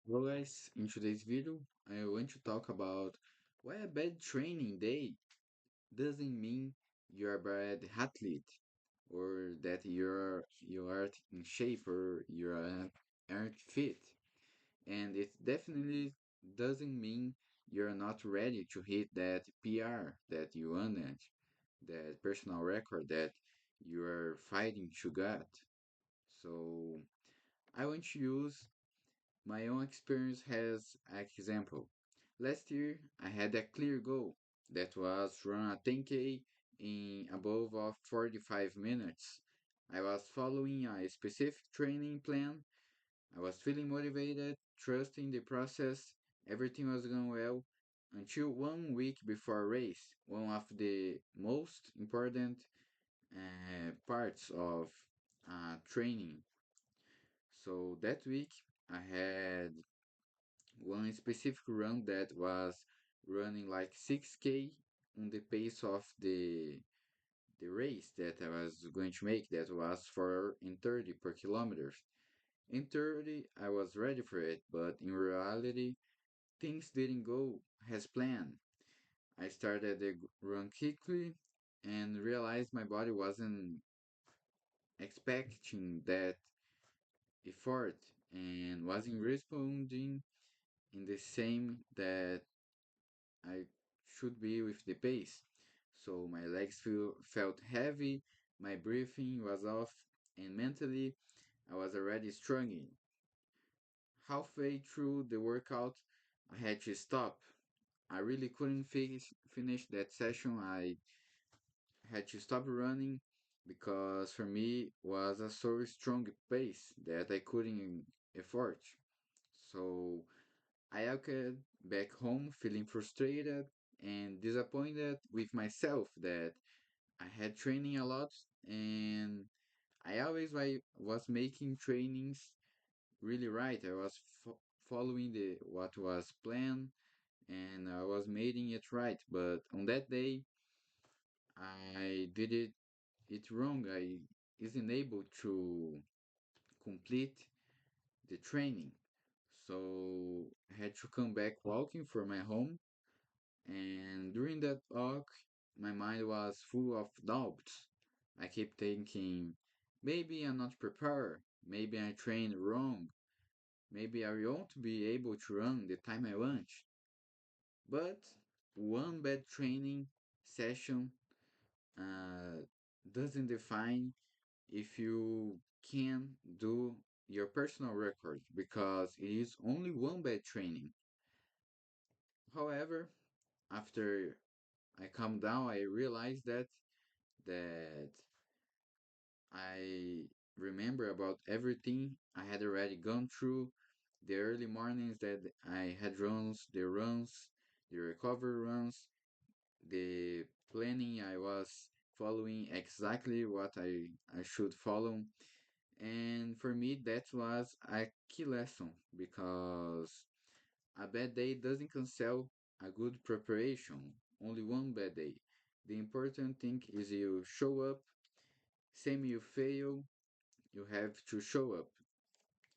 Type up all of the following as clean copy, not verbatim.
Hello guys, in today's video, I want to talk about why a bad training day doesn't mean you're a bad athlete or that you aren't in shape or aren't fit. And it definitely doesn't mean you're not ready to hit that PR that you wanted, that personal record that you are fighting to get. So I want to use my own experience as an example. Last year, I had a clear goal that was run a 10K in above of 45 minutes. I was following a specific training plan. I was feeling motivated, trusting the process. Everything was going well until 1 week before race, one of the most important parts of training. So that week, I had one specific run that was running like 6K on the pace of the race that I was going to make that was 4:30 per kilometers. In 30 I was ready for it, but in reality things didn't go as planned. I started the run quickly and realized my body wasn't expecting that effort and wasn't responding in the same that I should be with the pace. So my felt heavy, my breathing was off, and mentally I was already struggling. Halfway through the workout, I had to stop. I really couldn't finish that session. I had to stop running because for me was a so strong pace that I couldn't afford. So I walked back home feeling frustrated and disappointed with myself that I had training a lot and I always was making trainings really right. I was following the what was planned and I was making it right. But on that day, I did it wrong. I isn't able to complete the training. So I had to come back walking for my home. And during that walk, my mind was full of doubts. I kept thinking, maybe I'm not prepared. Maybe I trained wrong. Maybe I won't be able to run the time I want. But one bad training session uh, doesn't define if you can do your personal record because it is only one bad training. However, after I calmed down, I realized that I remember about everything I had already gone through, the early mornings that I had runs, the recovery runs, the planning I was following exactly what I should follow. And for me, that was a key lesson because a bad day doesn't cancel a good preparation, only one bad day. The important thing is you show up, same you fail, you have to show up.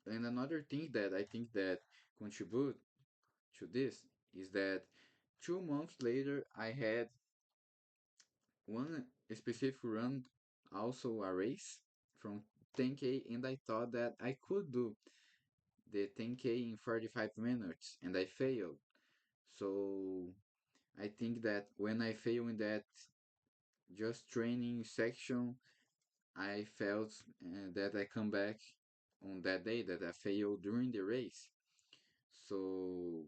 And another thing that I think that contribute to this is that 2 months later I had one specific run, also a race from 10K, and I thought that I could do the 10K in 45 minutes, and I failed. So I think that when I fail in that just training section, I felt that I come back on that day that I failed during the race. So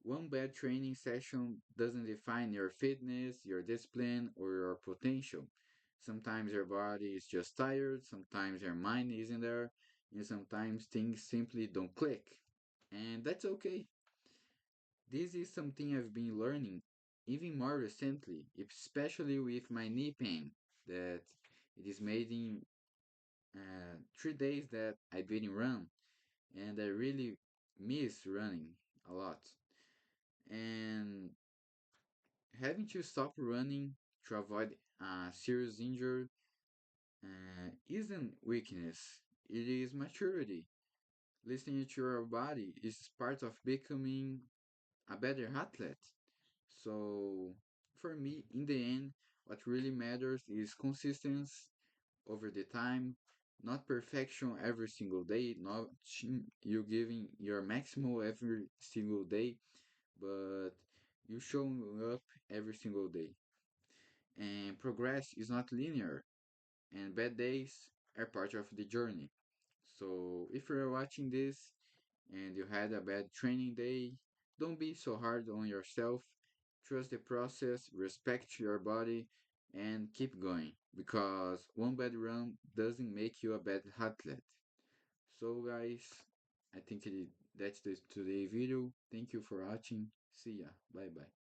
one bad training session doesn't define your fitness, your discipline, or your potential. Sometimes your body is just tired, sometimes your mind isn't there, and sometimes things simply don't click. And that's okay. This is something I've been learning even more recently, especially with my knee pain that it is made in 3 days that I didn't run, and I really miss running a lot. And having to stop running to avoid a serious injury isn't weakness, it is maturity. Listening to your body is part of becoming a better athlete. So, for me, in the end, what really matters is consistency over the time, not perfection every single day, not you giving your maximum every single day, but you showing up every single day. And progress is not linear, and bad days are part of the journey. So if you're watching this and you had a bad training day, don't be so hard on yourself. Trust the process, respect your body, and keep going because one bad run doesn't make you a bad athlete. So, guys, I think that's the today video. Thank you for watching. See ya. Bye bye.